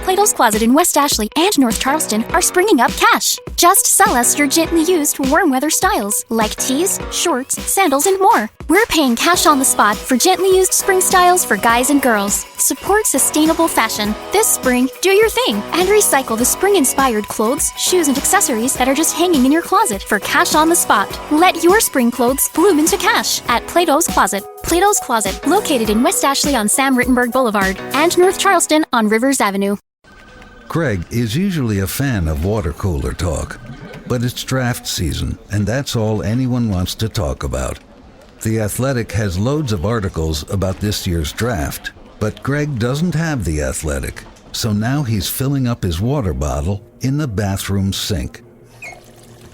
Plato's Closet in West Ashley and North Charleston are springing up cash. Just sell us your gently used warm weather styles like tees, shorts, sandals, and more. We're paying cash on the spot for gently used spring styles for guys and girls. Support sustainable fashion. This spring, do your thing and recycle the spring-inspired clothes, shoes, and accessories that are just hanging in your closet for cash on the spot. Let your spring clothes bloom into cash at Plato's Closet. Plato's Closet, located in West Ashley on Sam Rittenberg Boulevard and North Charleston on Rivers Avenue. Greg is usually a fan of water cooler talk, but it's draft season, and that's all anyone wants to talk about. The Athletic has loads of articles about this year's draft, but Greg doesn't have The Athletic, so now he's filling up his water bottle in the bathroom sink,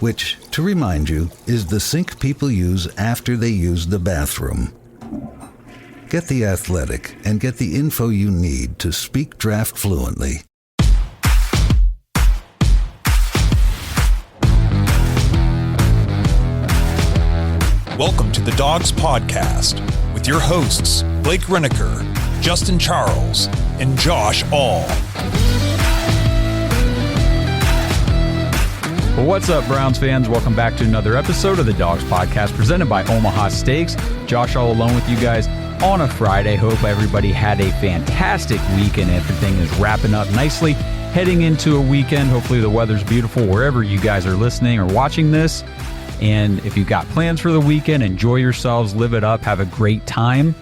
which, to remind you, is the sink people use after they use the bathroom. Get The Athletic and get the info you need to speak draft fluently. Welcome to the Dogs Podcast with your hosts, Blake Reneker, Justin Charles, and Josh All. Well, what's up, Browns fans? Welcome back to another episode of the Dogs Podcast presented by Omaha Steaks. Josh All alone with you guys on a Friday. Hope everybody had a fantastic week and everything is wrapping up nicely. Heading into a weekend. Hopefully the weather's beautiful wherever you guys are listening or watching this. And if you've got plans for the weekend, enjoy yourselves, live it up, have a great time.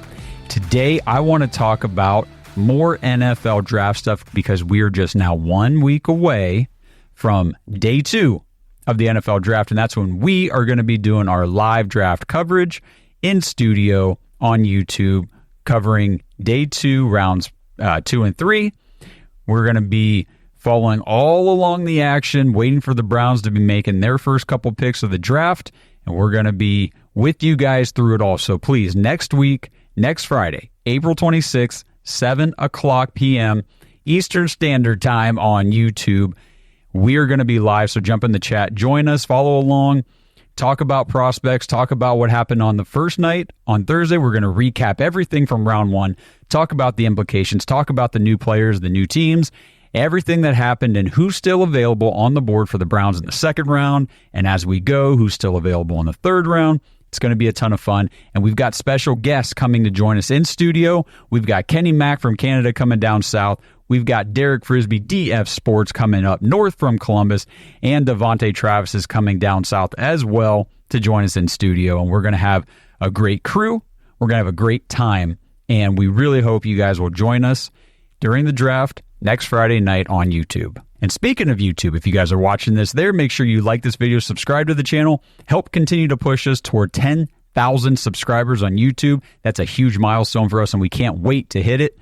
Today, I want to talk about more NFL draft stuff because we are just now 1 week away from day 2 of the NFL draft. And that's when we are going to be doing our live draft coverage in studio on YouTube, covering day 2, rounds 2 and 3. We're going to be following all along the action, waiting for the Browns to be making their first couple picks of the draft, and we're going to be with you guys through it all. So please, next week, next Friday, April 26th, 7 o'clock p.m. Eastern Standard Time on YouTube, we are going to be live, so jump in the chat, join us, follow along, talk about prospects, talk about what happened on the first night. On Thursday, we're going to recap everything from round 1, talk about the implications, talk about the new players, the new teams, everything that happened and who's still available on the board for the Browns in the second round. And as we go, who's still available in the third round. It's going to be a ton of fun. And we've got special guests coming to join us in studio. We've got Kenny Mack from Canada coming down south. We've got Derek Frisbee, DF Sports, coming up north from Columbus. And Devontae Travis is coming down south as well to join us in studio. And we're going to have a great crew. We're going to have a great time. And we really hope you guys will join us during the draft next Friday night on YouTube. And speaking of YouTube, if you guys are watching this there, make sure you like this video, subscribe to the channel, help continue to push us toward 10,000 subscribers on YouTube. That's a huge milestone for us, and we can't wait to hit it.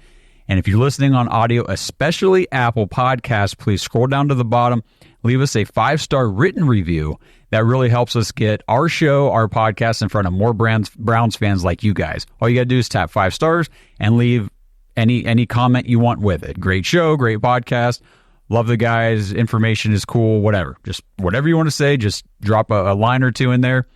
And if you're listening on audio, especially Apple Podcasts, please scroll down to the bottom, leave us a 5-star written review. That really helps us get our show, our podcast in front of more Browns fans like you guys. All you got to do is tap 5 stars and leave any comment you want with it. Great show, great podcast. Love the guys. Information is cool, whatever. Just whatever you want to say, just drop a line or two in there,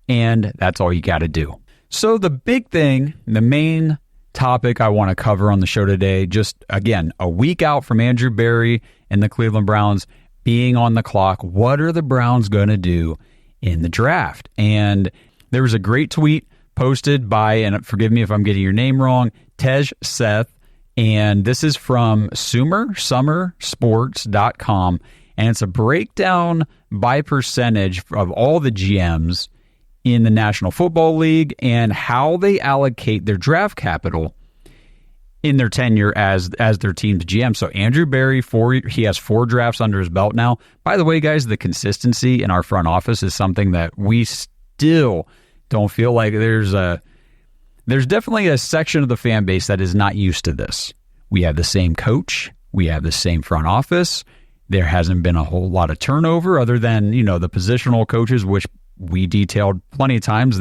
and that's all you got to do. So the big thing, the main topic I want to cover on the show today, just, again, a week out from Andrew Berry and the Cleveland Browns being on the clock. What are the Browns going to do in the draft? And there was a great tweet posted by, and forgive me if I'm getting your name wrong, Tej Seth, and this is from summersports.com, and it's a breakdown by percentage of all the GMs in the National Football League and how they allocate their draft capital in their tenure as their team's GM. So Andrew Berry, he has 4 drafts under his belt now. By the way, guys, the consistency in our front office is something that we still don't feel like there's definitely a section of the fan base that is not used to this. We have the same coach. We have the same front office. There hasn't been a whole lot of turnover other than, the positional coaches, which we detailed plenty of times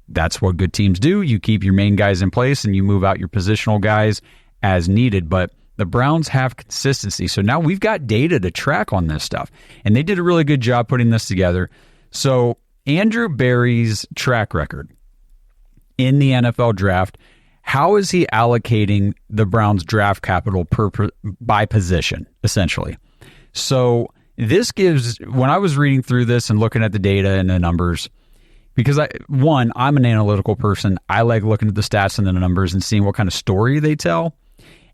that's what good teams do. You keep your main guys in place and you move out your positional guys as needed. But the Browns have consistency. So now we've got data to track on this stuff. And they did a really good job putting this together. So Andrew Berry's track record in the NFL draft how is he allocating the Browns draft capital by position, essentially? So this gives, when I was reading through this and looking at the data and the numbers, because I'm an analytical person. I like looking at the stats and the numbers and seeing what kind of story they tell.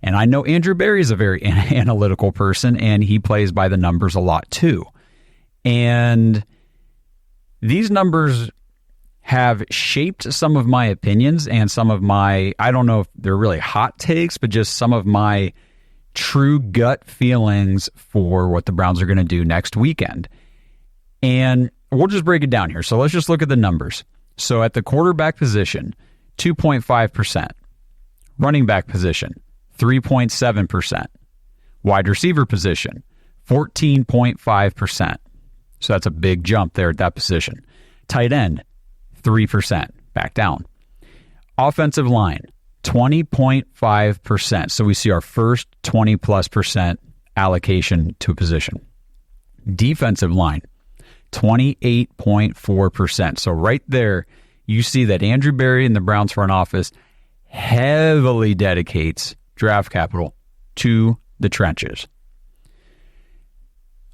And I know Andrew Berry is a very analytical person, and he plays by the numbers a lot too. And these numbers have shaped some of my opinions and some of my, I don't know if they're really hot takes, but just some of my true gut feelings for what the Browns are going to do next weekend. And we'll just break it down here. So let's just look at the numbers. So at the quarterback position, 2.5%. Running back position, 3.7%. Wide receiver position, 14.5%. So that's a big jump there at that position. Tight end, 3%, back down. Offensive line, 20.5%. So we see our first 20+% allocation to a position. Defensive line, 28.4%. So right there, you see that Andrew Berry and the Browns front office heavily dedicates draft capital to the trenches.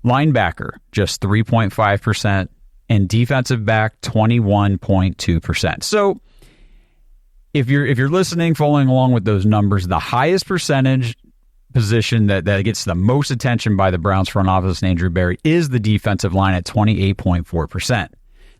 Linebacker, just 3.5%, and defensive back, 21.2%. So if you're listening, following along with those numbers, the highest percentage position that gets the most attention by the Browns front office and Andrew Berry is the defensive line at 28.4%.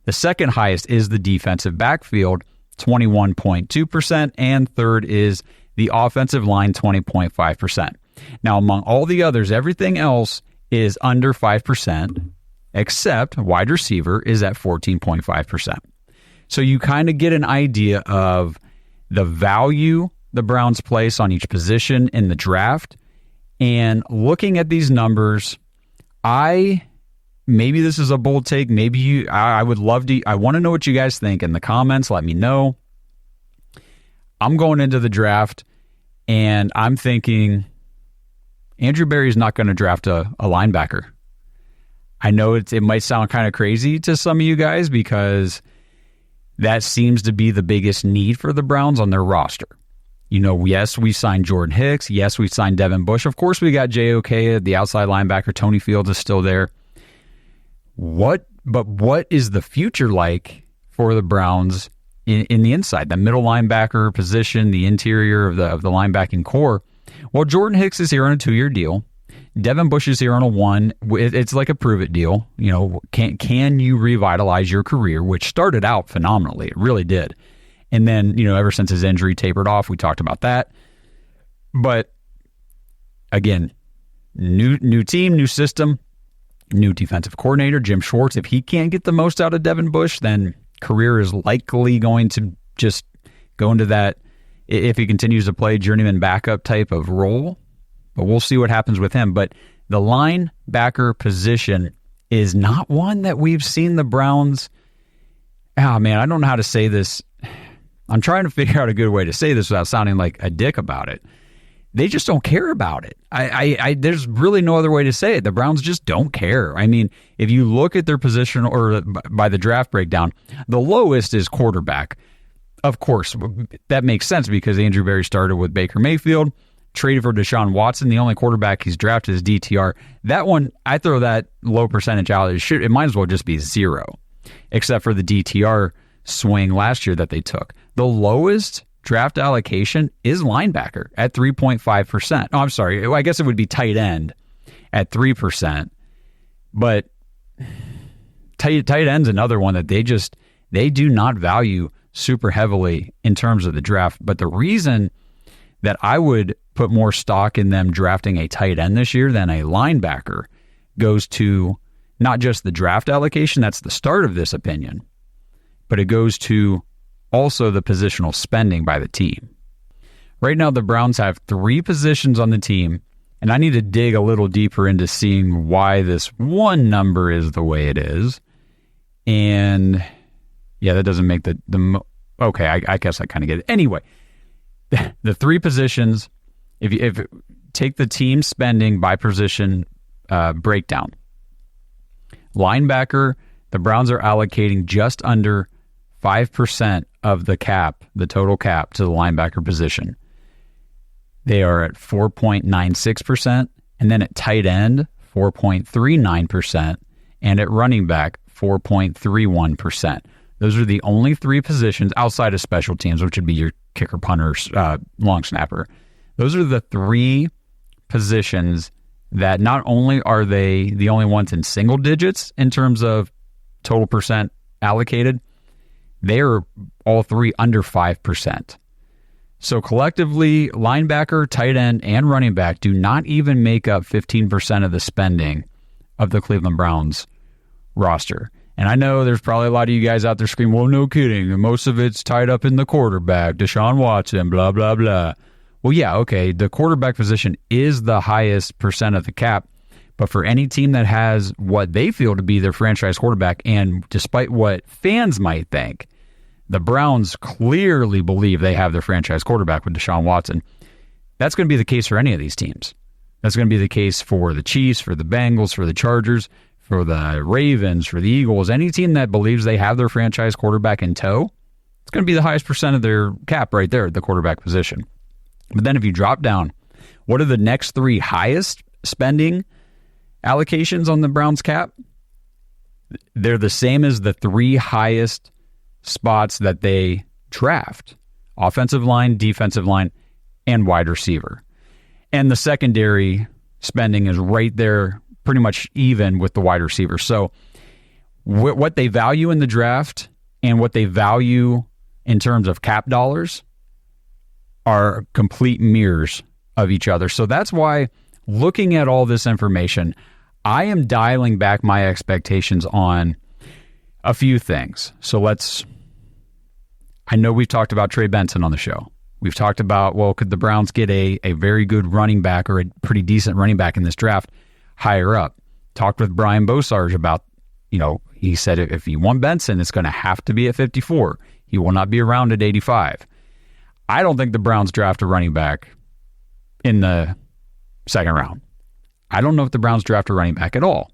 The second highest is the defensive backfield, 21.2%, and third is the offensive line, 20.5%. Now, among all the others, everything else is under 5%, except wide receiver is at 14.5%. So you kind of get an idea of the value the Browns place on each position in the draft. And looking at these numbers, maybe this is a bold take. Maybe I would love to, I want to know what you guys think in the comments. Let me know. I'm going into the draft and I'm thinking Andrew Berry is not going to draft a linebacker. I know it might sound kind of crazy to some of you guys because that seems to be the biggest need for the Browns on their roster. You know, yes, we signed Jordan Hicks. Yes, we signed Devin Bush. Of course, we got J.O.K., the outside linebacker. Tony Fields is still there. But what is the future like for the Browns in the inside, the middle linebacker position, the interior of the linebacking core? Well, Jordan Hicks is here on a 2-year deal. Devin Bush is here on a 1. It's like a prove-it deal. You know, can you revitalize your career, which started out phenomenally. It really did. And then, you know, ever since his injury tapered off, we talked about that. But again, new team, new system, new defensive coordinator, Jim Schwartz. If he can't get the most out of Devin Bush, then career is likely going to just go into that, if he continues to play journeyman backup type of role. But we'll see what happens with him. But the linebacker position is not one that we've seen the Browns. Oh, man, I don't know how to say this. I'm trying to figure out a good way to say this without sounding like a dick about it. They just don't care about it. There's really no other way to say it. The Browns just don't care. I mean, if you look at their position or by the draft breakdown, the lowest is quarterback. Of course, that makes sense because Andrew Berry started with Baker Mayfield, traded for Deshaun Watson. The only quarterback he's drafted is DTR. That one, I throw that low percentage out. It might as well just be 0, except for the DTR swing last year that they took. The lowest draft allocation is linebacker at 3.5%. Oh, I'm sorry. I guess it would be tight end at 3%. But tight end's another one that they do not value super heavily in terms of the draft. But the reason that I would put more stock in them drafting a tight end this year than a linebacker goes to not just the draft allocation, that's the start of this opinion, but it goes to also the positional spending by the team. Right now, the Browns have 3 positions on the team, and I need to dig a little deeper into seeing why this one number is the way it is. And yeah, that doesn't make okay, I guess I kind of get it. Anyway, the 3 positions, if you take the team spending by position breakdown, linebacker, the Browns are allocating just under 5% of the cap, the total cap to the linebacker position. They are at 4.96%, and then at tight end, 4.39%, and at running back, 4.31%. Those are the only three positions outside of special teams, which would be your kicker, punter, long snapper. Those are the three positions that not only are they the only ones in single digits in terms of total percent allocated, they are all three under 5%. So collectively, linebacker, tight end, and running back do not even make up 15% of the spending of the Cleveland Browns roster. And I know there's probably a lot of you guys out there screaming, well, no kidding. Most of it's tied up in the quarterback, Deshaun Watson, blah, blah, blah. Well, yeah, okay. The quarterback position is the highest percent of the cap. But for any team that has what they feel to be their franchise quarterback, and despite what fans might think, the Browns clearly believe they have their franchise quarterback with Deshaun Watson. That's going to be the case for any of these teams. That's going to be the case for the Chiefs, for the Bengals, for the Chargers, for the Ravens, for the Eagles. Any team that believes they have their franchise quarterback in tow, it's going to be the highest percent of their cap right there at the quarterback position. But then if you drop down, what are the next three highest spending allocations on the Browns cap? They're the same as the three highest spots that they draft: offensive line, defensive line, and wide receiver. And the secondary spending is right there, pretty much even with the wide receiver. So what they value in the draft and what they value in terms of cap dollars are complete mirrors of each other. So that's why, looking at all this information, I am dialing back my expectations on a few things. So I know we've talked about Trey Benson on the show. We've talked about, well, could the Browns get a very good running back or a pretty decent running back in this draft higher up? Talked with Brian Bosarge about, he said if you want Benson, it's going to have to be at 54. He will not be around at 85. I don't think the Browns draft a running back in the second round. I don't know if the Browns draft a running back at all.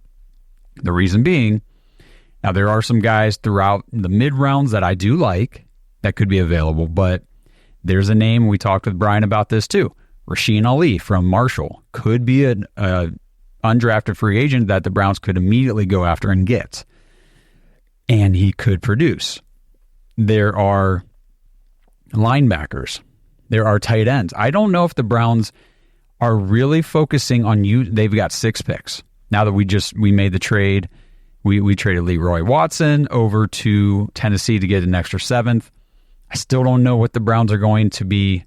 The reason being, now there are some guys throughout the mid rounds that I do like that could be available, but there's a name, we talked with Brian about this too. Rasheen Ali from Marshall could be an undrafted free agent that the Browns could immediately go after and get. And he could produce. There are linebackers. There are tight ends. I don't know if the Browns are really focusing on they've got 6 picks. Now that we made the trade, we traded Leroy Watson over to Tennessee to get an extra 7th. I still don't know what the Browns are going to be.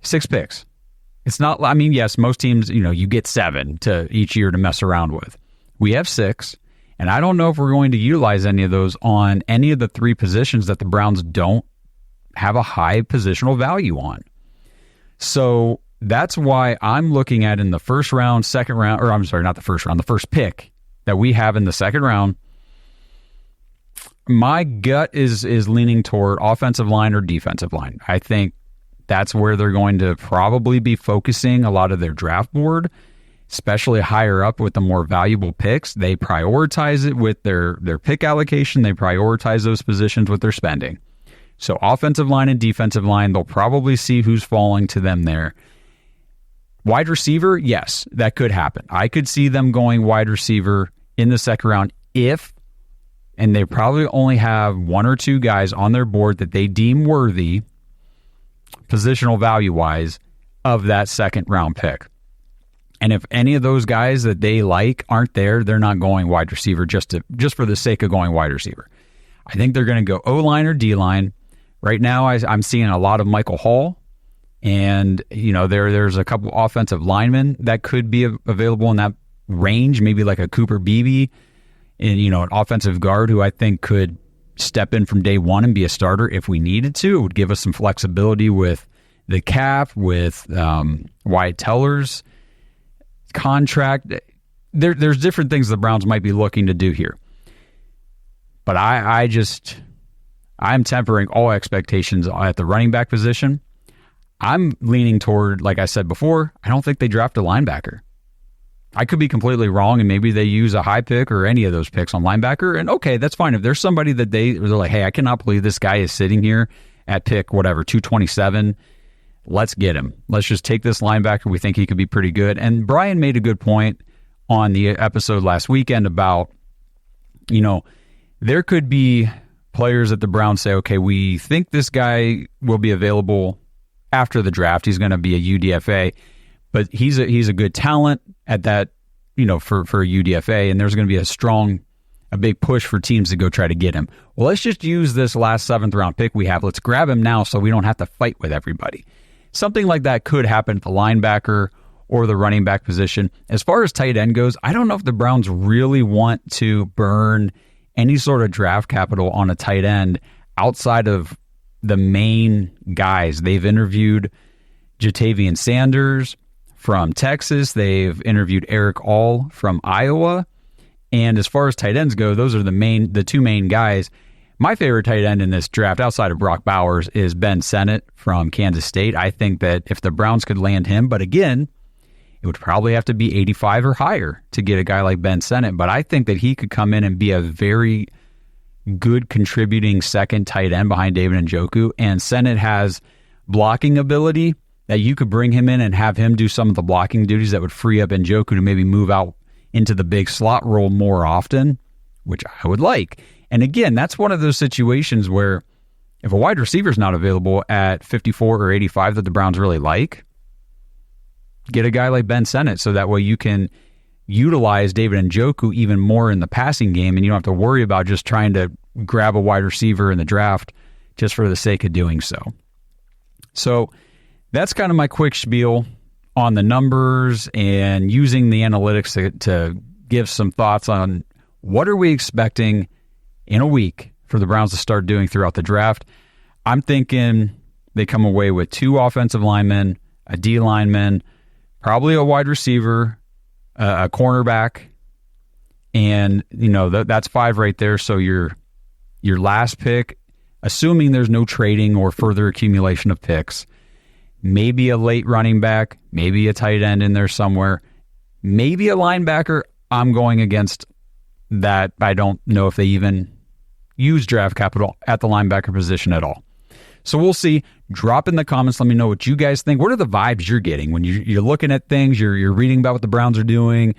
6 picks. It's not, yes, most teams, you get 7 to each year to mess around with. We have 6, and I don't know if we're going to utilize any of those on any of the 3 positions that the Browns don't have a high positional value on. So that's why I'm looking at in the first round, second round, or I'm sorry, not the first round, the first pick that we have in the second round. My gut is leaning toward offensive line or defensive line. I think that's where they're going to probably be focusing a lot of their draft board, especially higher up with the more valuable picks. They prioritize it with their pick allocation. They prioritize those positions with their spending. So offensive line and defensive line, they'll probably see who's falling to them there. Wide receiver, yes, that could happen. I could see them going wide receiver in the second round and they probably only have 1 or 2 guys on their board that they deem worthy, positional value-wise, of that second round pick. And if any of those guys that they like aren't there, they're not going wide receiver just for the sake of going wide receiver. I think they're going to go O-line or D-line. Right now, I'm seeing a lot of Michael Hall, and there's a couple offensive linemen that could be available in that range, maybe like a Cooper Beebe, and an offensive guard who I think could step in from day one and be a starter if we needed to. It would give us some flexibility with the cap, with Wyatt Teller's contract. There's different things the Browns might be looking to do here. But I'm tempering all expectations at the running back position. I'm leaning toward, like I said before, I don't think they draft a linebacker. I could be completely wrong, and maybe they use a high pick or any of those picks on linebacker, and okay, that's fine. If there's somebody that they're like, hey, I cannot believe this guy is sitting here at pick, 227, let's get him. Let's just take this linebacker. We think he could be pretty good. And Brian made a good point on the episode last weekend about, there could be players that the Browns say, okay, we think this guy will be available after the draft. He's going to be a UDFA, but he's a good talent at that, for a UDFA, and there's going to be a big push for teams to go try to get him. Well, let's just use this last 7th round pick we have. Let's grab him now so we don't have to fight with everybody. Something like that could happen at the linebacker or the running back position. As far as tight end goes, I don't know if the Browns really want to burn any sort of draft capital on a tight end outside of the main guys. They've interviewed Jatavian Sanders from Texas. They've interviewed Eric All from Iowa. And as far as tight ends go, those are the two main guys. My favorite tight end in this draft, outside of Brock Bowers, is Ben Sennett from Kansas State. I think that if the Browns could land him, but again, it would probably have to be 85 or higher to get a guy like Ben Sennett. But I think that he could come in and be a very good contributing second tight end behind David Njoku. And Sennett has blocking ability that you could bring him in and have him do some of the blocking duties that would free up Njoku to maybe move out into the big slot role more often, which I would like. And again, that's one of those situations where if a wide receiver is not available at 54 or 85 that the Browns really like, get a guy like Ben Sennett so that way you can utilize David Njoku even more in the passing game, and you don't have to worry about just trying to grab a wide receiver in the draft just for the sake of doing so. So that's kind of my quick spiel on the numbers and using the analytics to give some thoughts on what are we expecting in a week for the Browns to start doing throughout the draft. I'm thinking they come away with 2 offensive linemen, a D lineman, probably a wide receiver, a cornerback, and that's 5 right there. So your last pick, assuming there's no trading or further accumulation of picks, maybe a late running back, maybe a tight end in there somewhere, maybe a linebacker. I'm going against that. I don't know if they even use draft capital at the linebacker position at all. So we'll see. Drop in the comments. Let me know what you guys think. What are the vibes you're getting when you're looking at things, you're reading about what the Browns are doing,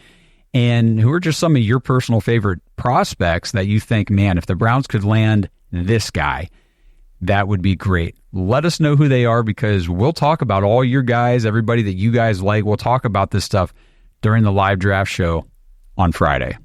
and who are just some of your personal favorite prospects that you think, man, if the Browns could land this guy, that would be great. Let us know who they are, because we'll talk about all your guys, everybody that you guys like. We'll talk about this stuff during the live draft show on Friday.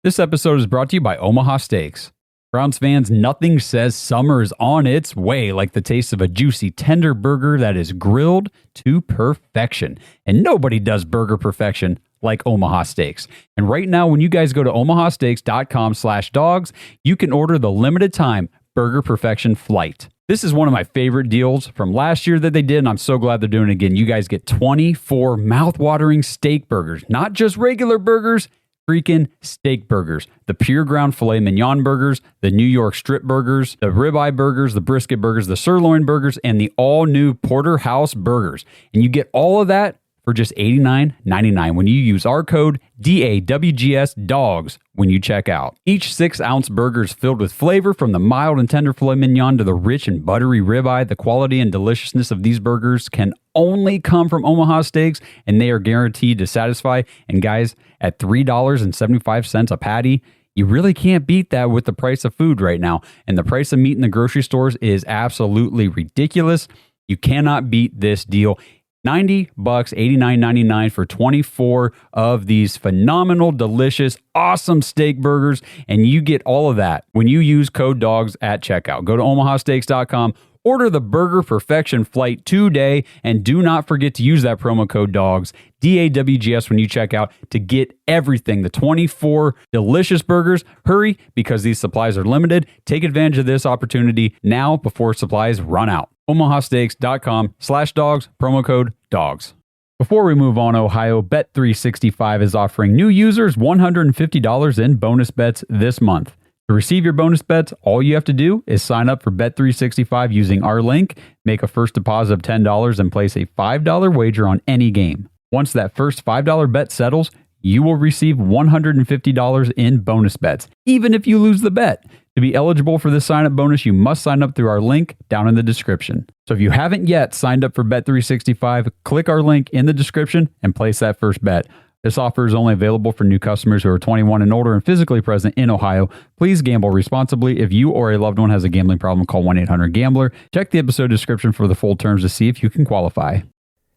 This episode is brought to you by Omaha Steaks. Browns fans, nothing says summer is on its way like the taste of a juicy, tender burger that is grilled to perfection. And nobody does burger perfection like Omaha Steaks. And right now, when you guys go to omahasteaks.com/dogs, you can order the limited time Burger Perfection Flight. This is one of my favorite deals from last year that they did, and I'm so glad they're doing it again. You guys get 24 mouth-watering steak burgers, not just regular burgers, freaking steak burgers. The pure ground filet mignon burgers, the New York strip burgers, the ribeye burgers, the brisket burgers, the sirloin burgers, and the all-new porterhouse burgers. And you get all of that for just $89.99 when you use our code DAWGS when you check out. Each 6-ounce burger is filled with flavor, from the mild and tender filet mignon to the rich and buttery ribeye. The quality and deliciousness of these burgers can only come from Omaha Steaks, and they are guaranteed to satisfy. And guys, at $3.75 a patty, you really can't beat that with the price of food right now. And the price of meat in the grocery stores is absolutely ridiculous. You cannot beat this deal. $90, $89.99 for 24 of these phenomenal, delicious, awesome steak burgers. And you get all of that when you use code DOGS at checkout. Go to omahasteaks.com, order the Burger Perfection Flight today, and do not forget to use that promo code DOGS, DAWGS, when you check out to get everything, the 24 delicious burgers. Hurry, because these supplies are limited. Take advantage of this opportunity now before supplies run out. omahasteaks.com/dogs, promo code DOGS. Before we move on, Ohio, Bet365 is offering new users $150 in bonus bets this month. To receive your bonus bets, all you have to do is sign up for Bet365 using our link, make a first deposit of $10, and place a $5 wager on any game. Once that first $5 bet settles, you will receive $150 in bonus bets, even if you lose the bet. To be eligible for this sign-up bonus, you must sign up through our link down in the description. So if you haven't yet signed up for Bet365, click our link in the description and place that first bet. This offer is only available for new customers who are 21 and older and physically present in Ohio. Please gamble responsibly. If you or a loved one has a gambling problem, call 1-800-GAMBLER. Check the episode description for the full terms to see if you can qualify.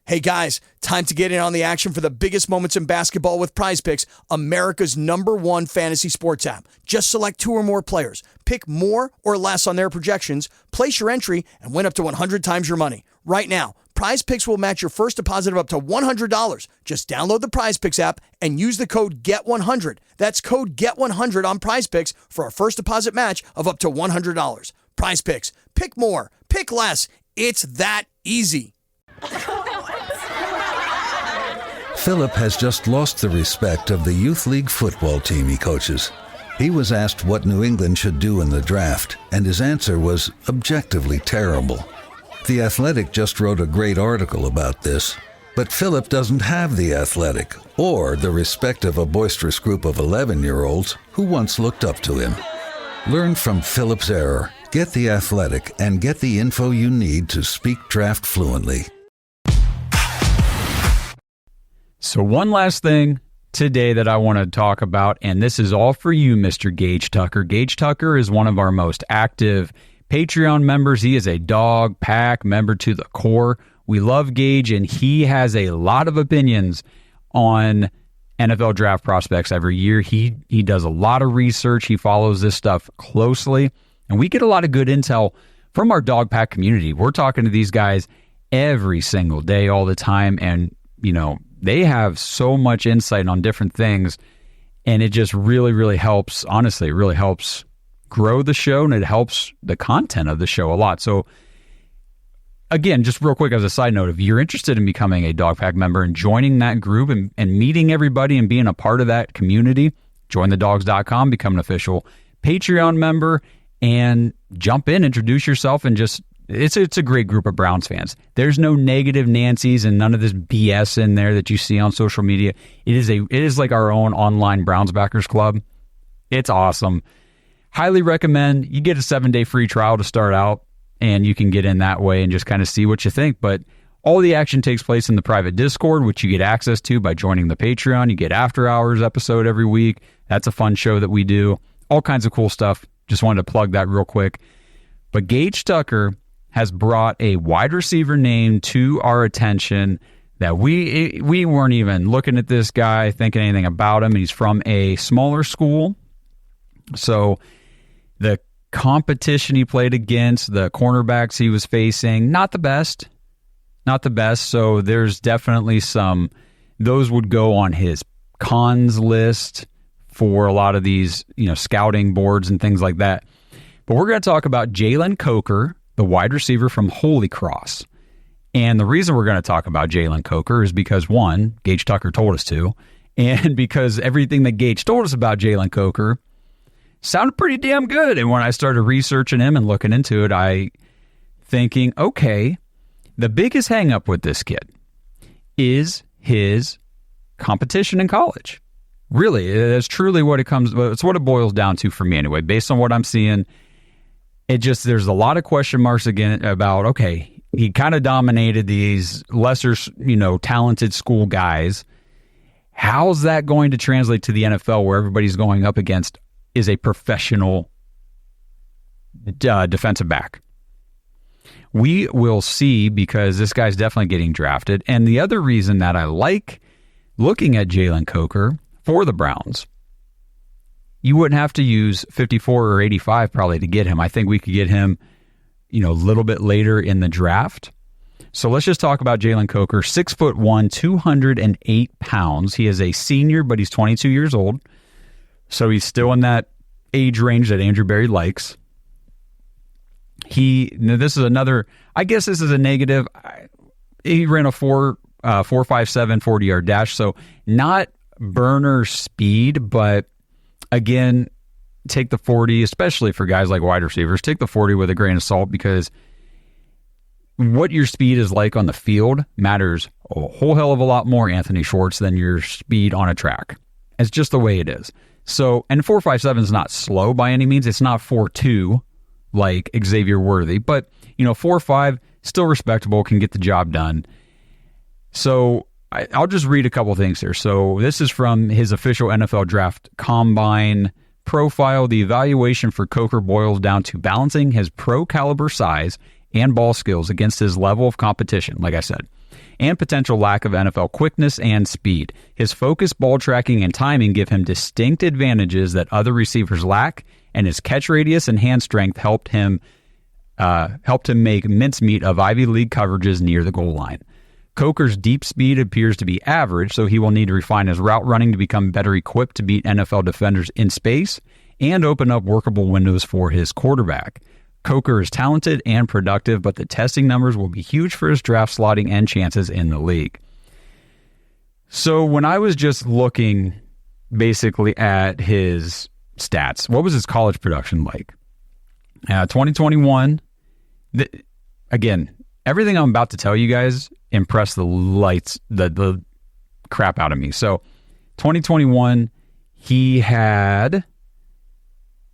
Hey guys, time to get in on the action for the biggest moments in basketball with Prize Picks, America's #1 fantasy sports app. Just select 2 or more players, pick more or less on their projections, place your entry, and win up to 100 times your money. Right now, Prize Picks will match your first deposit of up to $100. Just download the Prize Picks app and use the code GET100. That's code GET100 on Prize Picks for a first deposit match of up to $100. Prize Picks. Pick more. Pick less. It's that easy. Philip has just lost the respect of the youth league football team he coaches. He was asked what New England should do in the draft, and his answer was objectively terrible. The Athletic just wrote a great article about this, but Philip doesn't have the Athletic or the respect of a boisterous group of 11-year-olds who once looked up to him. Learn from Philip's error, get the Athletic, and get the info you need to speak draft fluently. So one last thing today that I want to talk about, and this is all for you, Mr. Gage Tucker. Gage Tucker is one of our most active Patreon members. He is a dog pack member to the core. We love Gage, and he has a lot of opinions on NFL draft prospects every year. He does a lot of research. He follows this stuff closely, and we get a lot of good intel from our dog pack community. We're talking to these guys every single day, all the time, and, you know, they have so much insight on different things, and it just really, really helps. Honestly, it really helps grow the show, and it helps the content of the show a lot. So again, just real quick as a side note, if you're interested in becoming a Dog Pack member and joining that group and meeting everybody and being a part of that community, jointhedogs.com, become an official Patreon member, and jump in, introduce yourself, and just it's a great group of Browns fans. There's no negative Nancy's and none of this BS in there that you see on social media. It is like our own online Browns backers club. It's awesome. Highly recommend. You get a 7-day free trial to start out, and you can get in that way and just kind of see what you think. But all the action takes place in the private Discord, which you get access to by joining the Patreon. You get After Hours episode every week. That's a fun show that we do. All kinds of cool stuff. Just wanted to plug that real quick. But Gage Tucker has brought a wide receiver name to our attention that we weren't even looking at this guy, thinking anything about him. He's from a smaller school. So the competition he played against, the cornerbacks he was facing, not the best. So there's definitely those would go on his cons list for a lot of these, scouting boards and things like that. But we're going to talk about Jalen Coker, the wide receiver from Holy Cross. And the reason we're going to talk about Jalen Coker is because, one, Gage Tucker told us to, and because everything that Gage told us about Jalen Coker sounded pretty damn good. And when I started researching him and looking into it, I thinking, okay, the biggest hang up with this kid is his competition in college. Really, it's truly it's what it boils down to for me anyway, based on what I'm seeing. There's a lot of question marks again about, okay, he kind of dominated these lesser, talented school guys. How's that going to translate to the NFL where everybody's going up against is a professional defensive back? We will see, because this guy's definitely getting drafted. And the other reason that I like looking at Jalen Coker for the Browns, you wouldn't have to use 54 or 85 probably to get him. I think we could get him, a little bit later in the draft. So let's just talk about Jalen Coker. 6'1", 208 pounds. He is a senior, but he's 22 years old. So he's still in that age range that Andrew Berry likes. This is another, I guess this is a negative. He ran a 4.57 40-yard dash. So not burner speed, but again, take the 40, especially for guys like wide receivers, take the 40 with a grain of salt, because what your speed is like on the field matters a whole hell of a lot more, Anthony Schwartz, than your speed on a track. It's just the way it is. So, and 4.57 is not slow by any means. It's not 4.2 like Xavier Worthy, but 4.5 still respectable, can get the job done. So I'll just read a couple things here. So this is from his official NFL Draft Combine profile. The evaluation for Coker boils down to balancing his pro caliber size and ball skills against his level of competition, like I said, and potential lack of NFL quickness and speed. His focus, ball tracking, and timing give him distinct advantages that other receivers lack, and his catch radius and hand strength helped him make mincemeat of Ivy League coverages near the goal line. Coker's deep speed appears to be average, so he will need to refine his route running to become better equipped to beat NFL defenders in space and open up workable windows for his quarterback. Coker is talented and productive, but the testing numbers will be huge for his draft slotting and chances in the league. So when I was just looking basically at his stats, what was his college production like? 2021, again, everything I'm about to tell you guys impressed the crap out of me. So 2021, he had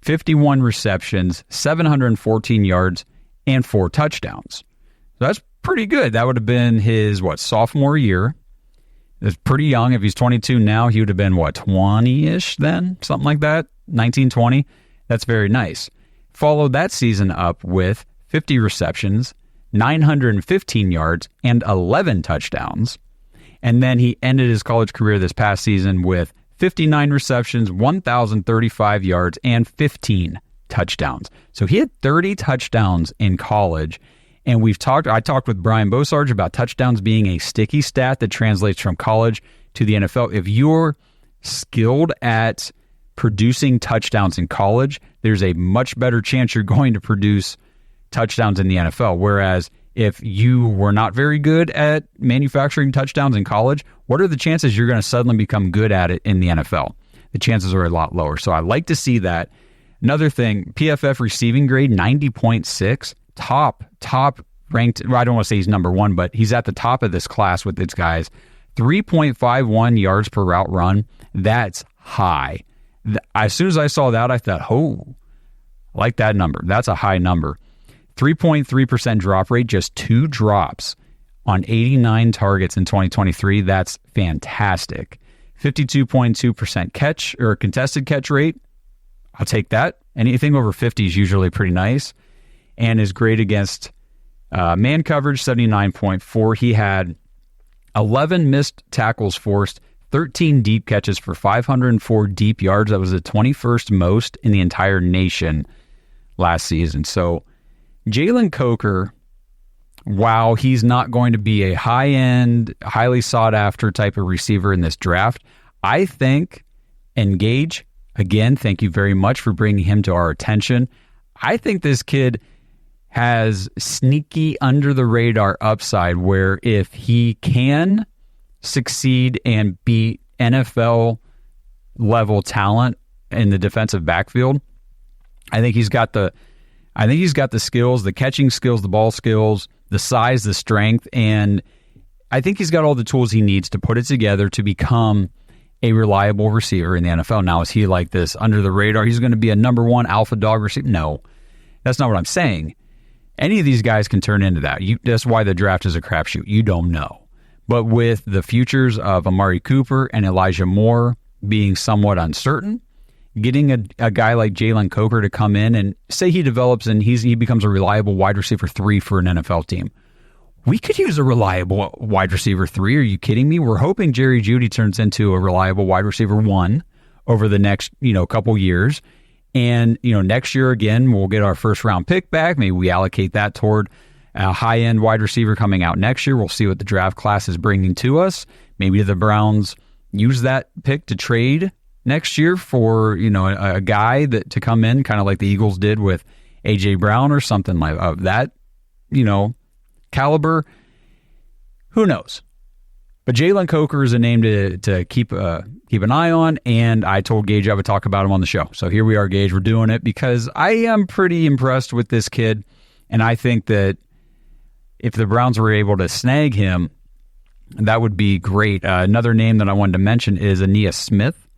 51 receptions, 714 yards, and 4 touchdowns. So that's pretty good. That would have been his, sophomore year. It's pretty young. If he's 22 now, he would have been, 20-ish then? Something like that? 19, 20? That's very nice. Followed that season up with 50 receptions, 915 yards, and 11 touchdowns. And then he ended his college career this past season with 59 receptions, 1,035 yards, and 15 touchdowns. So he had 30 touchdowns in college. And I talked with Brian Bosarge about touchdowns being a sticky stat that translates from college to the NFL. If you're skilled at producing touchdowns in college, there's a much better chance you're going to produce touchdowns in the NFL. Whereas if you were not very good at manufacturing touchdowns in college, what are the chances you're going to suddenly become good at it in the NFL? The chances are a lot lower. So I like to see that. Another thing, PFF receiving grade, 90.6, top ranked. Well, I don't want to say he's number one, but he's at the top of this class with its guys. 3.51 yards per route run. That's high. As soon as I saw that, I thought, I like that number. That's a high number. 3.3% drop rate, just 2 drops on 89 targets in 2023. That's fantastic. 52.2% catch or contested catch rate. I'll take that. Anything over 50 is usually pretty nice. And is great against man coverage, 79.4. He had 11 missed tackles forced, 13 deep catches for 504 deep yards. That was the 21st most in the entire nation last season. So Jalen Coker, while he's not going to be a high-end, highly sought-after type of receiver in this draft, I think, and Gage, again, thank you very much for bringing him to our attention. I think this kid has sneaky under-the-radar upside where if he can succeed and be NFL-level talent in the defensive backfield, I think he's got the skills, the catching skills, the ball skills, the size, the strength, and I think he's got all the tools he needs to put it together to become a reliable receiver in the NFL. Now, is he like this under the radar? He's going to be a number one alpha dog receiver? No, that's not what I'm saying. Any of these guys can turn into that. That's why the draft is a crapshoot. You don't know. But with the futures of Amari Cooper and Elijah Moore being somewhat uncertain, getting a guy like Jalen Coker to come in and say he develops and he becomes a reliable wide receiver 3 for an NFL team. We could use a reliable wide receiver 3. Are you kidding me? We're hoping Jerry Jeudy turns into a reliable wide receiver 1 over the next, couple years. And, next year, again, we'll get our first round pick back. Maybe we allocate that toward a high-end wide receiver coming out next year. We'll see what the draft class is bringing to us. Maybe the Browns use that pick to trade next year for, a guy to come in, kind of like the Eagles did with A.J. Brown or something like of that, caliber. Who knows? But Jalen Coker is a name to keep an eye on, and I told Gage I would talk about him on the show. So here we are, Gage. We're doing it because I am pretty impressed with this kid, and I think that if the Browns were able to snag him, that would be great. Another name that I wanted to mention is Ainias Smith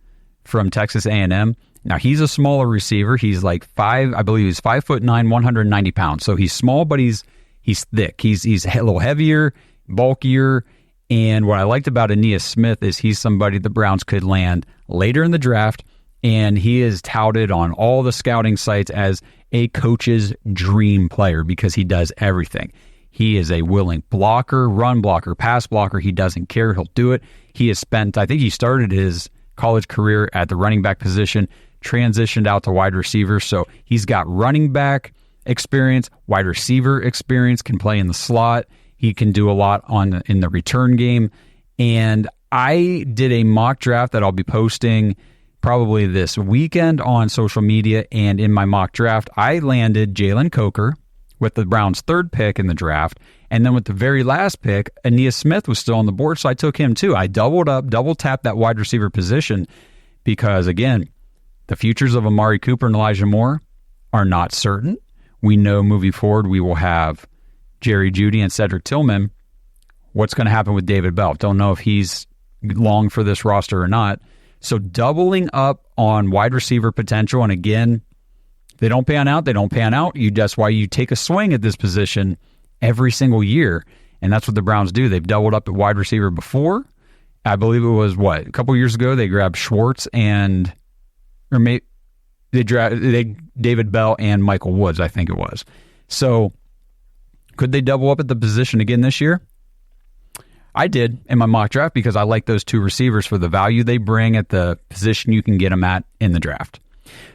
from Texas A&M. Now, he's a smaller receiver. He's like 5'9", 190 pounds. So he's small, but he's thick. He's a little heavier, bulkier. And what I liked about Ainias Smith is he's somebody the Browns could land later in the draft, and he is touted on all the scouting sites as a coach's dream player because he does everything. He is a willing blocker, run blocker, pass blocker. He doesn't care. He'll do it. He has spent, I think he started his college career at the running back position, transitioned out to wide receiver. So he's got running back experience, wide receiver experience, can play in the slot. He can do a lot in the return game. And I did a mock draft that I'll be posting probably this weekend on social media. And in my mock draft, I landed Jalen Coker with the Browns' third pick in the draft. And then with the very last pick, Ainias Smith was still on the board, so I took him too. I double tapped that wide receiver position because, again, the futures of Amari Cooper and Elijah Moore are not certain. We know moving forward we will have Jerry Jeudy and Cedric Tillman. What's going to happen with David Bell? Don't know if he's long for this roster or not. So doubling up on wide receiver potential, and again, they don't pan out. That's why you take a swing at this position every single year, and that's what the Browns do. They've doubled up at wide receiver before. I believe it was, a couple years ago, they grabbed Schwartz David Bell and Michael Woods, I think it was. So could they double up at the position again this year? I did in my mock draft because I like those two receivers for the value they bring at the position you can get them at in the draft.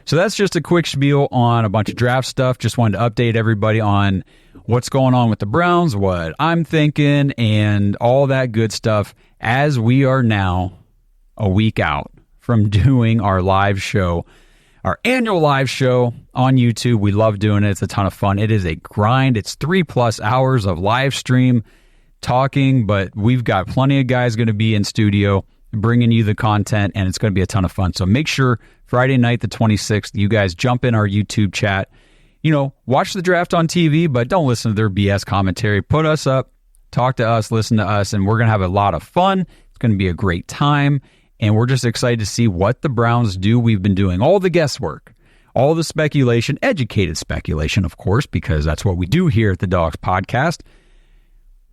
So that's just a quick spiel on a bunch of draft stuff. Just wanted to update everybody on what's going on with the Browns, what I'm thinking, and all that good stuff as we are now a week out from doing our live show, our annual live show on YouTube. We love doing it. It's a ton of fun. It is a grind. It's 3+ hours of live stream talking, but we've got plenty of guys going to be in studio bringing you the content, and it's going to be a ton of fun. So make sure Friday night, the 26th, you guys jump in our YouTube chat. Watch the draft on TV, but don't listen to their BS commentary. Put us up, talk to us, listen to us, and we're going to have a lot of fun. It's going to be a great time, and we're just excited to see what the Browns do. We've been doing all the guesswork, all the speculation, educated speculation, of course, because that's what we do here at the Dogs Podcast.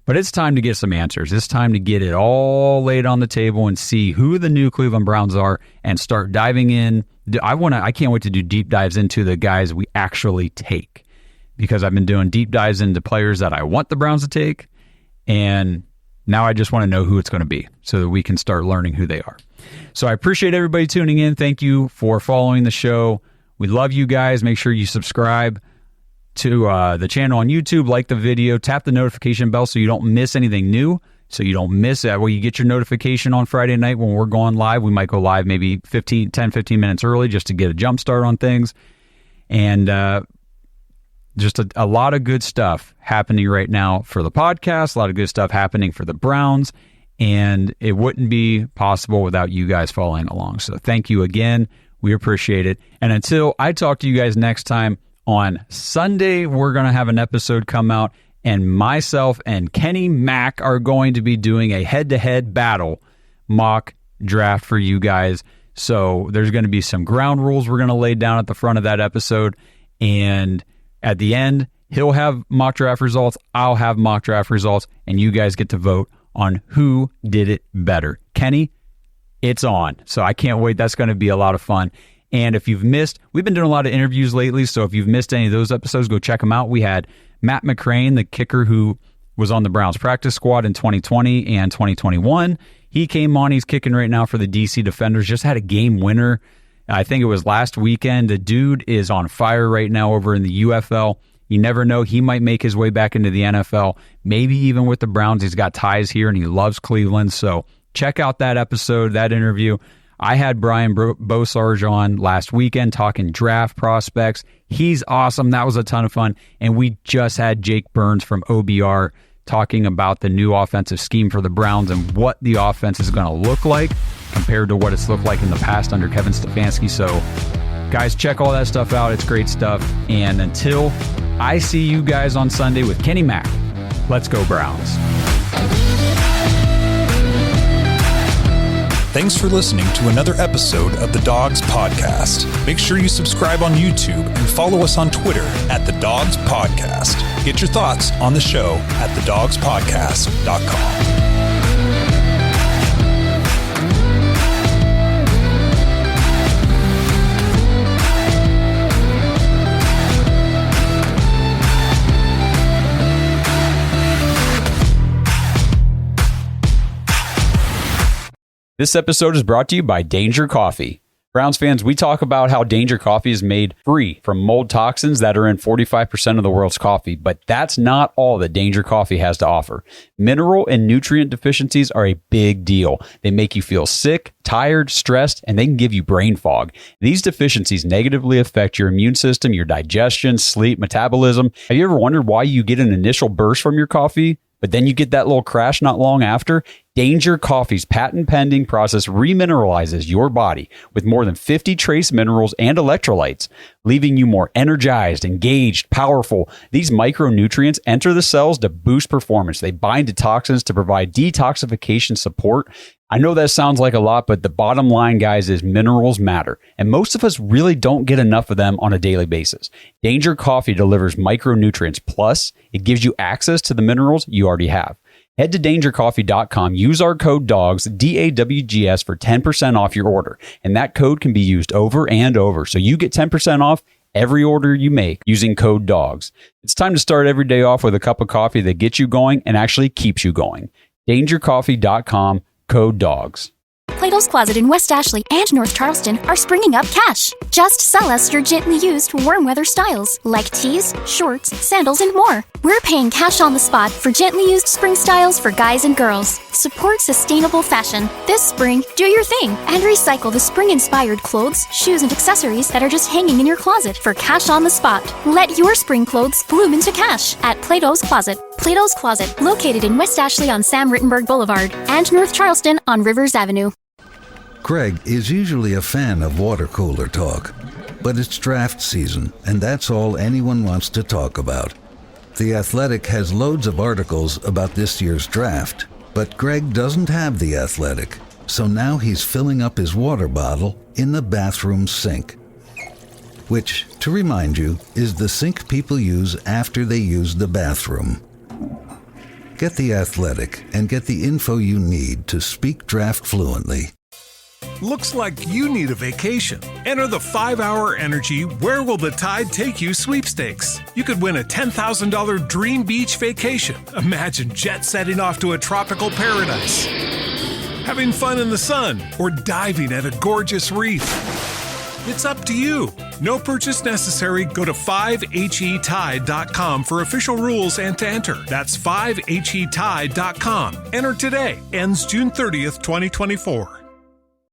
But it's time to get some answers. It's time to get it all laid on the table and see who the new Cleveland Browns are and start diving in. I can't wait to do deep dives into the guys we actually take, because I've been doing deep dives into players that I want the Browns to take, and now I just want to know who it's going to be so that we can start learning who they are. So I appreciate everybody tuning in. Thank you for following the show. We love you guys. Make sure you subscribe to the channel on YouTube, like the video, tap the notification bell so you don't miss anything new, so you don't miss that. You get your notification on Friday night when we're going live. We might go live maybe 15 minutes early just to get a jump start on things. And just a lot of good stuff happening right now for the podcast, a lot of good stuff happening for the Browns, and it wouldn't be possible without you guys following along. So thank you again. We appreciate it. And until I talk to you guys next time, on Sunday, we're going to have an episode come out, and myself and Kenny Mack are going to be doing a head-to-head battle mock draft for you guys. So there's going to be some ground rules we're going to lay down at the front of that episode, and at the end, he'll have mock draft results, I'll have mock draft results, and you guys get to vote on who did it better. Kenny, it's on. So I can't wait. That's going to be a lot of fun. And if you've missed, we've been doing a lot of interviews lately, so if you've missed any of those episodes, go check them out. We had Matt McCrane, the kicker who was on the Browns practice squad in 2020 and 2021. He came on. He's kicking right now for the DC Defenders. Just had a game winner. I think it was last weekend. The dude is on fire right now over in the UFL. You never know. He might make his way back into the NFL, maybe even with the Browns. He's got ties here, and he loves Cleveland. So check out that episode, that interview. I had Brian Bosarge on last weekend talking draft prospects. He's awesome. That was a ton of fun. And we just had Jake Burns from OBR talking about the new offensive scheme for the Browns and what the offense is going to look like compared to what it's looked like in the past under Kevin Stefanski. So, guys, check all that stuff out. It's great stuff. And until I see you guys on Sunday with Kenny Mack, let's go Browns. Thanks for listening to another episode of the Dogs Podcast. Make sure you subscribe on YouTube and follow us on Twitter at the Dogs Podcast. Get your thoughts on the show at thedogspodcast.com. This episode is brought to you by Danger Coffee. Browns fans, we talk about how Danger Coffee is made free from mold toxins that are in 45% of the world's coffee, but that's not all that Danger Coffee has to offer. Mineral and nutrient deficiencies are a big deal. They make you feel sick, tired, stressed, and they can give you brain fog. These deficiencies negatively affect your immune system, your digestion, sleep, metabolism. Have you ever wondered why you get an initial burst from your coffee, but then you get that little crash not long after? Danger Coffee's patent-pending process remineralizes your body with more than 50 trace minerals and electrolytes, leaving you more energized, engaged, powerful. These micronutrients enter the cells to boost performance. They bind to toxins to provide detoxification support. I know that sounds like a lot, but the bottom line, guys, is minerals matter, and most of us really don't get enough of them on a daily basis. Danger Coffee delivers micronutrients, plus it gives you access to the minerals you already have. Head to dangercoffee.com, use our code DAWGS, DAWGS, for 10% off your order, and that code can be used over and over, so you get 10% off every order you make using code DAWGS. It's time to start every day off with a cup of coffee that gets you going and actually keeps you going. dangercoffee.com, code DAWGS. Plato's Closet in West Ashley and North Charleston are springing up cash. Just sell us your gently used warm weather styles like tees, shorts, sandals, and more. We're paying cash on the spot for gently used spring styles for guys and girls. Support sustainable fashion. This spring, do your thing and recycle the spring-inspired clothes, shoes, and accessories that are just hanging in your closet for cash on the spot. Let your spring clothes bloom into cash at Plato's Closet. Plato's Closet, located in West Ashley on Sam Rittenberg Boulevard and North Charleston on Rivers Avenue. Greg is usually a fan of water cooler talk, but it's draft season, and that's all anyone wants to talk about. The Athletic has loads of articles about this year's draft, but Greg doesn't have The Athletic, so now he's filling up his water bottle in the bathroom sink. Which, to remind you, is the sink people use after they use the bathroom. Get The Athletic and get the info you need to speak draft fluently. Looks like you need a vacation. Enter the 5-Hour Energy Where Will the Tide Take You sweepstakes. You could win a $10,000 dream beach vacation. Imagine jet setting off to a tropical paradise, having fun in the sun, or diving at a gorgeous reef. It's up to you. No purchase necessary. Go to 5HETide.com for official rules and to enter. That's 5HETide.com. Enter today. Ends June 30th, 2024.